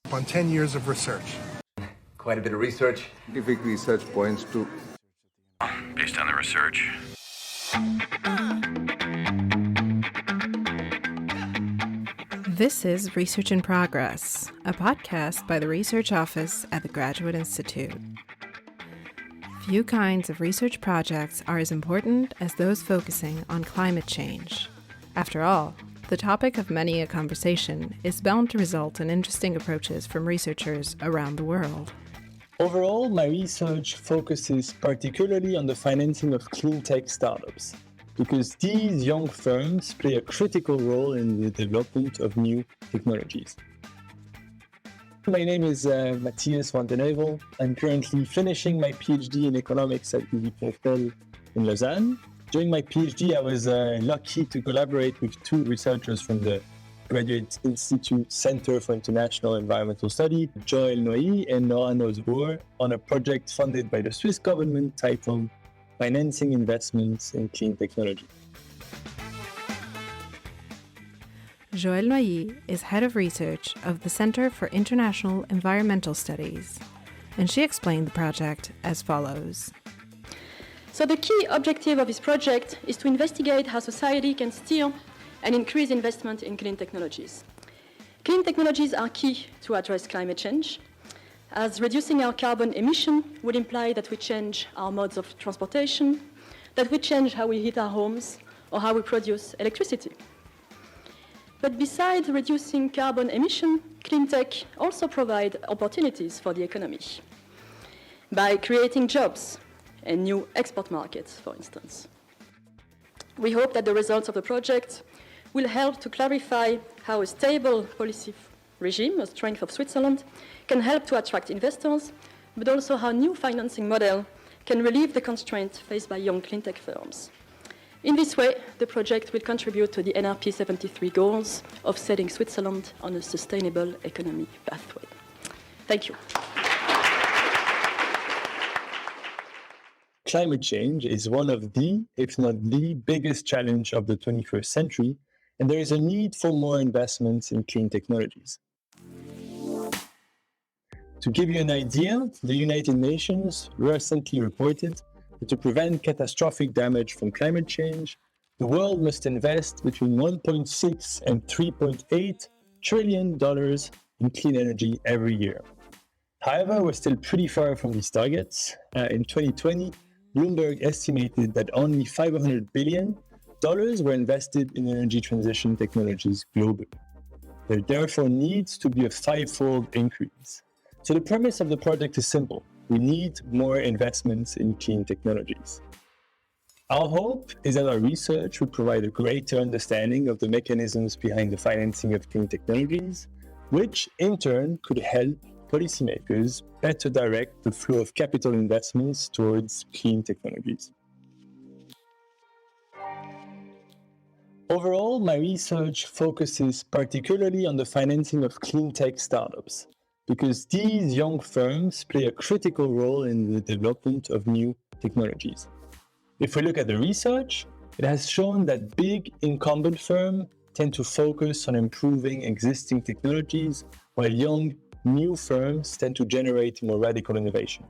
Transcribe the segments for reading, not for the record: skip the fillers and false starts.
On 10 years of research. Quite a bit of research. Scientific research points to... Based on the research. This is Research in Progress, a podcast by the Research Office at the Graduate Institute. Few kinds of research projects are as important as those focusing on climate change. After all, the topic of many a conversation is bound to result in interesting approaches from researchers around the world. Overall, my research focuses particularly on the financing of clean tech startups, because these young firms play a critical role in the development of new technologies. My name is Matthias van den Heuvel. I'm currently finishing my PhD in economics at Heuvel in Lausanne. During my PhD, I was lucky to collaborate with two researchers from the Graduate Institute Center for International Environmental Study, Joël Noy and Nora Nosboer, on a project funded by the Swiss government titled Financing Investments in Clean Technology. Joël Noy is head of research of the Center for International Environmental Studies, and she explained the project as follows. So the key objective of this project is to investigate how society can steer and increase investment in clean technologies. Clean technologies are key to address climate change, as reducing our carbon emission would imply that we change our modes of transportation, that we change how we heat our homes, or how we produce electricity. But besides reducing carbon emission, clean tech also provides opportunities for the economy by creating jobs and new export markets, for instance. We hope that the results of the project will help to clarify how a stable policy regime, a strength of Switzerland, can help to attract investors, but also how new financing model can relieve the constraints faced by young clean tech firms. In this way, the project will contribute to the NRP 73 goals of setting Switzerland on a sustainable economy pathway. Thank you. Climate change is one of the, if not the biggest challenge of the 21st century, and there is a need for more investments in clean technologies. To give you an idea, the United Nations recently reported that to prevent catastrophic damage from climate change, the world must invest between $1.6 and $3.8 trillion in clean energy every year. However, we're still pretty far from these targets. In 2020, Bloomberg estimated that only $500 billion were invested in energy transition technologies globally. There therefore needs to be a five-fold increase. So the premise of the project is simple. We need more investments in clean technologies. Our hope is that our research will provide a greater understanding of the mechanisms behind the financing of clean technologies, which in turn could help policymakers better direct the flow of capital investments towards clean technologies. Overall, my research focuses particularly on the financing of clean tech startups, because these young firms play a critical role in the development of new technologies. If we look at the research, it has shown that big incumbent firms tend to focus on improving existing technologies, while young new firms tend to generate more radical innovation.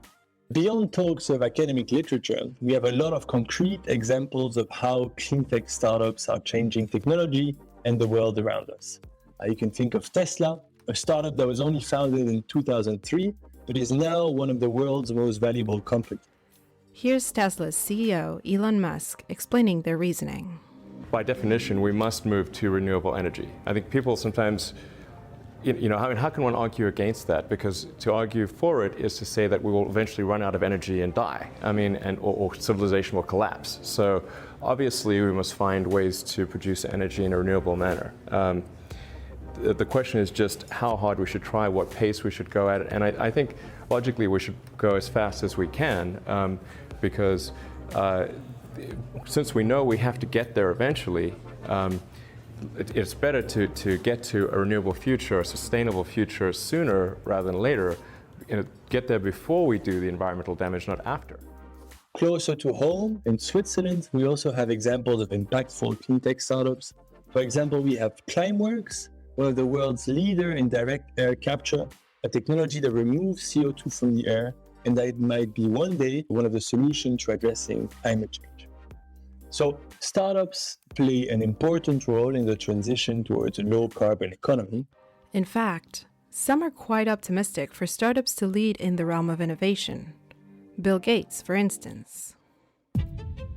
Beyond talks of academic literature, we have a lot of concrete examples of how clean tech startups are changing technology and the world around us. You can think of Tesla, a startup that was only founded in 2003, but is now one of the world's most valuable companies. Here's Tesla's CEO, Elon Musk, explaining their reasoning. By definition, we must move to renewable energy. I think people sometimes how can one argue against that? Because to argue for it is to say that we will eventually run out of energy and die. Or civilization will collapse. So obviously we must find ways to produce energy in a renewable manner. The question is just how hard we should try, what pace we should go at it. And I think logically we should go as fast as we can because since we know we have to get there eventually, it's better to get to a renewable future, a sustainable future sooner rather than later. Get there before we do the environmental damage, not after. Closer to home, in Switzerland, we also have examples of impactful clean tech startups. For example, we have Climeworks, one of the world's leader in direct air capture, a technology that removes CO2 from the air, and that might be one day one of the solutions to addressing climate change. So startups play an important role in the transition towards a low carbon economy. In fact, some are quite optimistic for startups to lead in the realm of innovation. Bill Gates, for instance.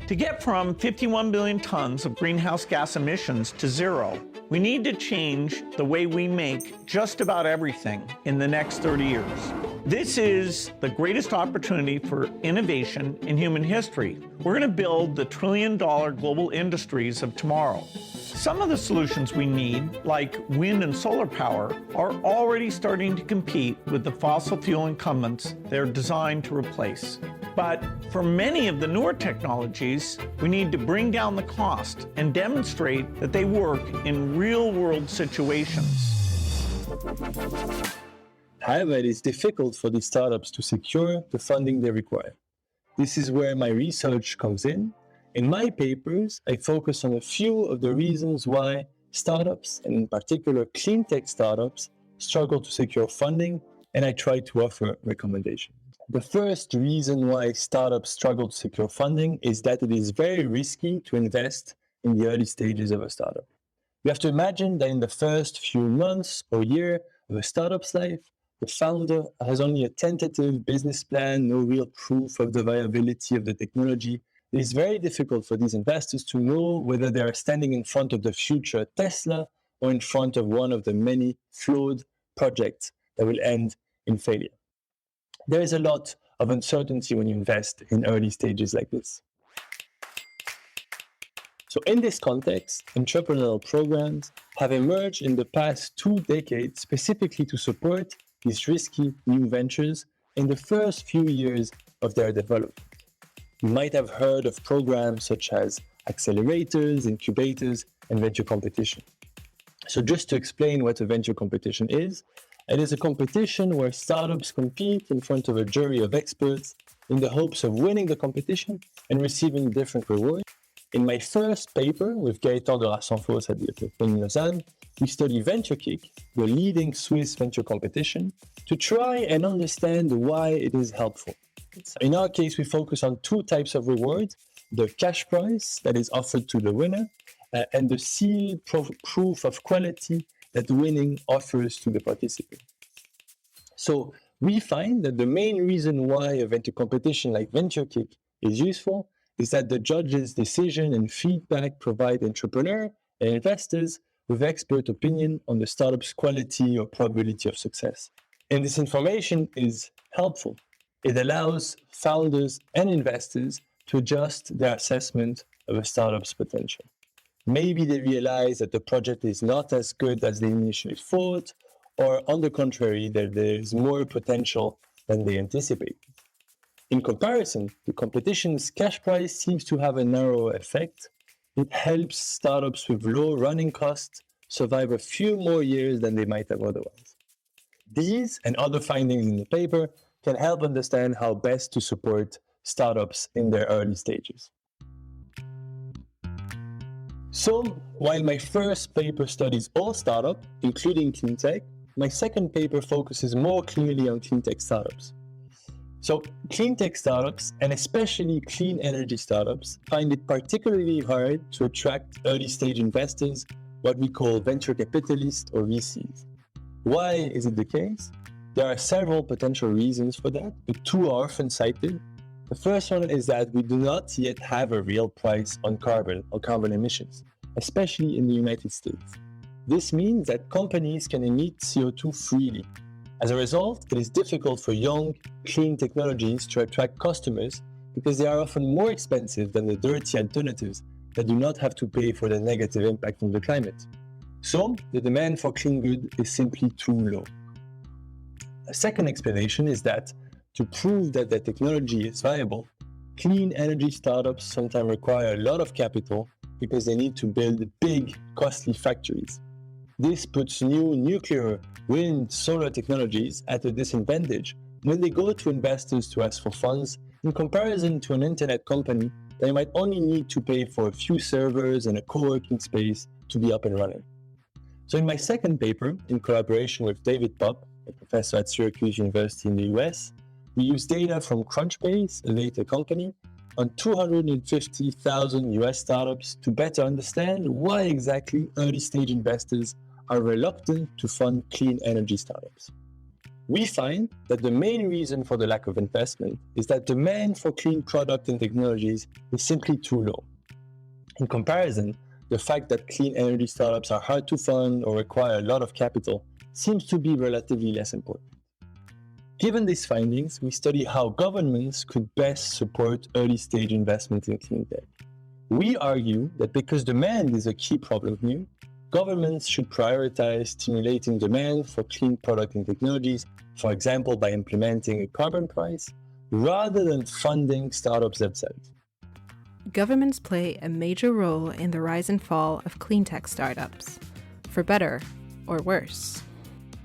To get from 51 billion tons of greenhouse gas emissions to zero, we need to change the way we make just about everything in the next 30 years. This is the greatest opportunity for innovation in human history. We're going to build the trillion-dollar global industries of tomorrow. Some of the solutions we need, like wind and solar power, are already starting to compete with the fossil fuel incumbents they're designed to replace. But for many of the newer technologies, we need to bring down the cost and demonstrate that they work in real-world situations. However, it is difficult for these startups to secure the funding they require. This is where my research comes in. In my papers, I focus on a few of the reasons why startups, and in particular clean tech startups, struggle to secure funding, and I try to offer recommendations. The first reason why startups struggle to secure funding is that it is very risky to invest in the early stages of a startup. You have to imagine that in the first few months or year of a startup's life, the founder has only a tentative business plan, no real proof of the viability of the technology. It is very difficult for these investors to know whether they are standing in front of the future Tesla or in front of one of the many flawed projects that will end in failure. There is a lot of uncertainty when you invest in early stages like this. So in this context, entrepreneurial programs have emerged in the past 2 decades specifically to support these risky new ventures in the first few years of their development. You might have heard of programs such as accelerators, incubators, and venture competition. So just to explain what a venture competition is, it is a competition where startups compete in front of a jury of experts in the hopes of winning the competition and receiving different rewards. In my first paper with Gaëtan de Rassenfos at the in Lausanne, we study VentureKick, the leading Swiss venture competition, to try and understand why it is helpful. In our case, we focus on 2 types of rewards: the cash prize that is offered to the winner and the sealed proof of quality that winning offers to the participant. So we find that the main reason why a venture competition like VentureKick is useful is that the judges' decision and feedback provide entrepreneurs and investors with expert opinion on the startup's quality or probability of success. And this information is helpful. It allows founders and investors to adjust their assessment of a startup's potential. Maybe they realize that the project is not as good as they initially thought, or on the contrary, that there is more potential than they anticipated. In comparison, the competition's cash prize seems to have a narrow effect. It helps startups with low running costs survive a few more years than they might have otherwise. These and other findings in the paper can help understand how best to support startups in their early stages. So, while my first paper studies all startups, including clean tech, my second paper focuses more clearly on clean tech startups. So, clean tech startups, and especially clean energy startups, find it particularly hard to attract early stage investors, what we call venture capitalists or VCs. Why is it the case? There are several potential reasons for that, but 2 are often cited. The first one is that we do not yet have a real price on carbon or carbon emissions, especially in the United States. This means that companies can emit CO2 freely. As a result, it is difficult for young, clean technologies to attract customers because they are often more expensive than the dirty alternatives that do not have to pay for the negative impact on the climate. So, the demand for clean goods is simply too low. A second explanation is that to prove that the technology is viable, clean energy startups sometimes require a lot of capital because they need to build big, costly factories. This puts new nuclear, wind, solar technologies at a disadvantage when they go to investors to ask for funds in comparison to an internet company that might only need to pay for a few servers and a co-working space to be up and running. So in my second paper, in collaboration with David Popp, a professor at Syracuse University in the US, we used data from Crunchbase, a data company, on 250,000 US startups to better understand why exactly early-stage investors are reluctant to fund clean energy startups. We find that the main reason for the lack of investment is that demand for clean product and technologies is simply too low. In comparison, the fact that clean energy startups are hard to fund or require a lot of capital seems to be relatively less important. Given these findings, we study how governments could best support early-stage investment in clean tech. We argue that because demand is a key problem here, governments should prioritize stimulating demand for clean product and technologies, for example, by implementing a carbon price, rather than funding startups themselves. Governments play a major role in the rise and fall of clean tech startups, for better or worse.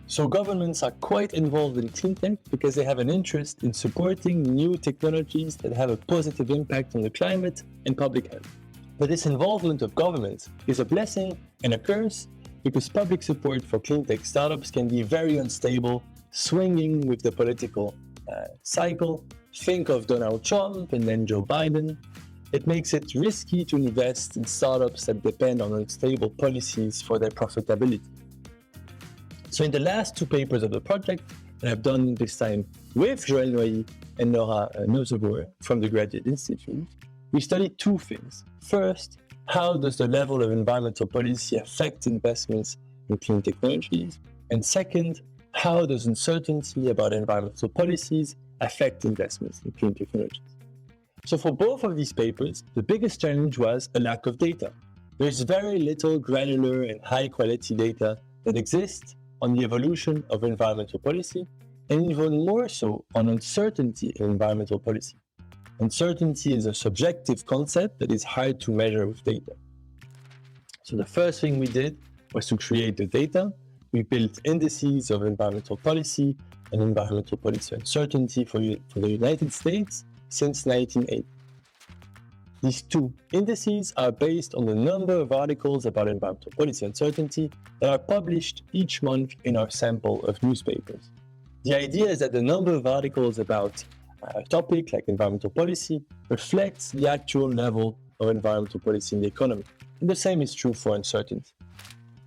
So governments are quite involved in clean tech because they have an interest in supporting new technologies that have a positive impact on the climate and public health. But this involvement of governments is a blessing and a curse because public support for clean tech startups can be very unstable, swinging with the political cycle. Think of Donald Trump and then Joe Biden. It makes it risky to invest in startups that depend on unstable policies for their profitability. So in the last two papers of the project that I've done this time with Joël Noyer and Nora Noseboer from the Graduate Institute, we studied two things. First, how does the level of environmental policy affect investments in clean technologies? And second, how does uncertainty about environmental policies affect investments in clean technologies? So for both of these papers, the biggest challenge was a lack of data. There's very little granular and high-quality data that exists on the evolution of environmental policy, and even more so on uncertainty in environmental policy. Uncertainty is a subjective concept that is hard to measure with data. So the first thing we did was to create the data. We built indices of environmental policy and environmental policy uncertainty for the United States since 1980. These two indices are based on the number of articles about environmental policy uncertainty that are published each month in our sample of newspapers. The idea is that the number of articles about a topic like environmental policy reflects the actual level of environmental policy in the economy. And the same is true for uncertainty.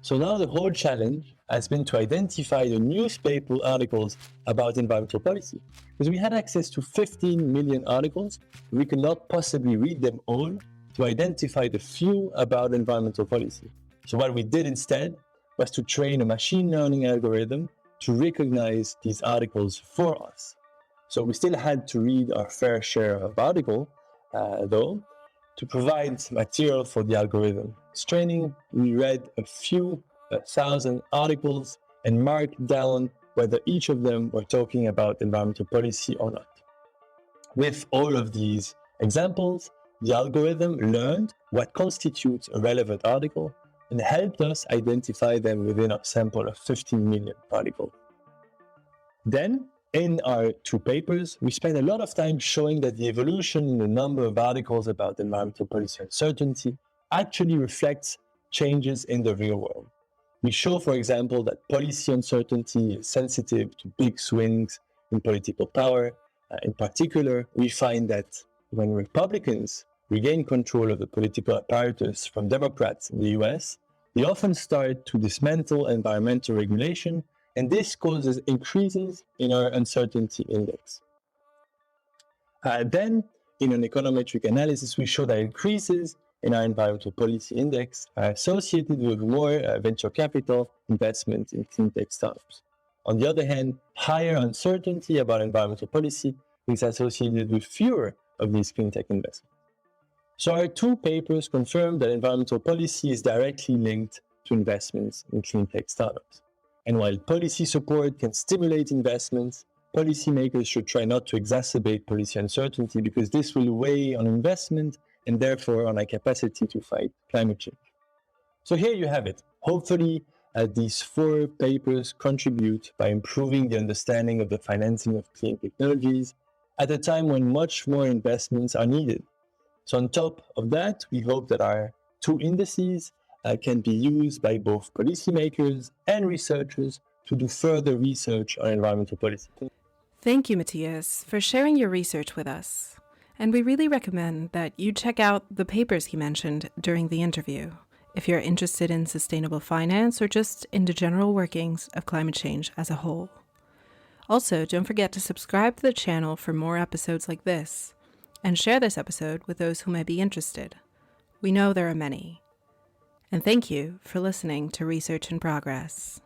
So now the whole challenge has been to identify the newspaper articles about environmental policy. Because we had access to 15 million articles, we could not possibly read them all to identify the few about environmental policy. So what we did instead was to train a machine learning algorithm to recognize these articles for us. So we still had to read our fair share of articles, though, to provide material for the algorithm's training. We read a few thousand articles and marked down whether each of them were talking about environmental policy or not. With all of these examples, the algorithm learned what constitutes a relevant article and helped us identify them within our sample of 15 million articles. Then, in our two papers, we spent a lot of time showing that the evolution in the number of articles about environmental policy uncertainty actually reflects changes in the real world. We show, for example, that policy uncertainty is sensitive to big swings in political power. In particular, we find that when Republicans regain control of the political apparatus from Democrats in the US, they often start to dismantle environmental regulation, and this causes increases in our uncertainty index. Then, in an econometric analysis, we show that increases in our environmental policy index are associated with more venture capital investment in clean tech startups. On the other hand, higher uncertainty about environmental policy is associated with fewer of these clean tech investments. So our two papers confirm that environmental policy is directly linked to investments in clean tech startups. And while policy support can stimulate investments, policymakers should try not to exacerbate policy uncertainty because this will weigh on investment and therefore on our capacity to fight climate change. So here you have it. Hopefully, these four papers contribute by improving the understanding of the financing of clean technologies at a time when much more investments are needed. So on top of that, we hope that our two indices can be used by both policymakers and researchers to do further research on environmental policy. Thank you, Matthias, for sharing your research with us. And we really recommend that you check out the papers he mentioned during the interview if you're interested in sustainable finance or just in the general workings of climate change as a whole. Also, don't forget to subscribe to the channel for more episodes like this, and share this episode with those who may be interested. We know there are many. And thank you for listening to Research in Progress.